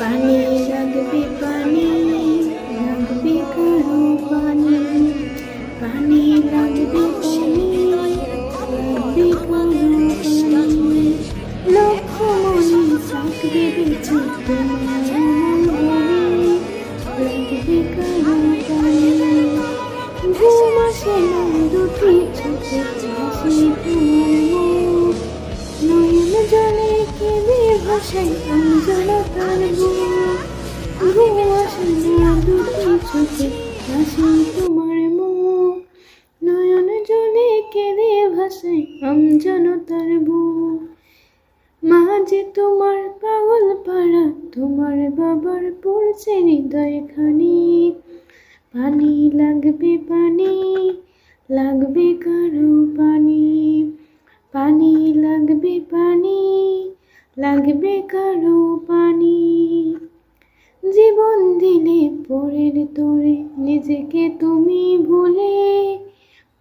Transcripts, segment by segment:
পানি লাগবে পানি, লাগবে কারো পানি, পানি লাগবে পানি, লাগবে কারো পানি। লক্ষ্যমণি থাকবে বেঁচে তোমার আমার ঘরে, লাগবে কারো পানি। ঘুম আসে না দুটি চোখে হাসি তোমার, নয়ন জলে কেঁদে ভাসাই অঞ্জলতার বুক। ঘুম আসে না দুটি চোখে হাসি তোমার মুখ, নয়ন জলে কেঁদে ভাসাই অঞ্জলতার বুক। মা যে তোমার পাগল পাড়া, তোমার বাবার পড়ছে হৃদয় খানি। পানি লাগবে পানি, লাগবে কারো পানি, পানি লাগবে পানি, লাগবে কারো পানি। জীবন দিলে পরের তোরে নিজেকে তুমি ভুলে,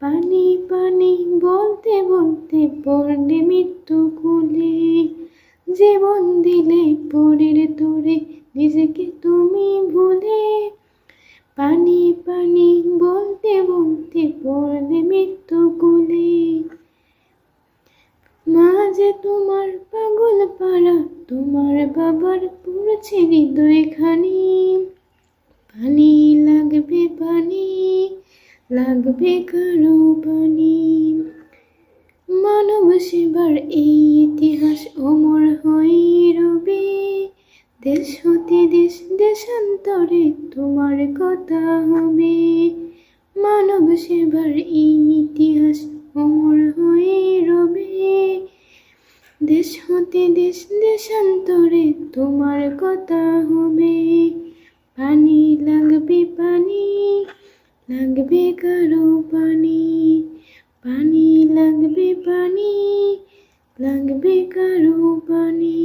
পানি পানি বলতে বলতে পড়লে মৃত্যু কুলে। জীবন দিলে পরের তোরে নিজেকে তুমি ভুলে, পানি পানি বলতে বলতে পড়লে মৃত্যু কুলে। মা যে তোমার পাগল পাড়া, তোমার বাবার পড়ছে হৃদয় খানি। পানি লাগবে পানি, লাগবে কারো পানি। মানব সেবার এই ইতিহাস অমর হয়ে রবে, দেশ হতে দেশ দেশান্তরে তোমার কথা হবে। মানব সেবার এই ইতিহাস অমর হয়ে রবে, দেশ হতে দেশ দেশান্তরে তোমার কথা হবে। পানি লাগবে পানি, লাগবে কারো পানি, পানি লাগবে পানি, লাগবে কারো পানি।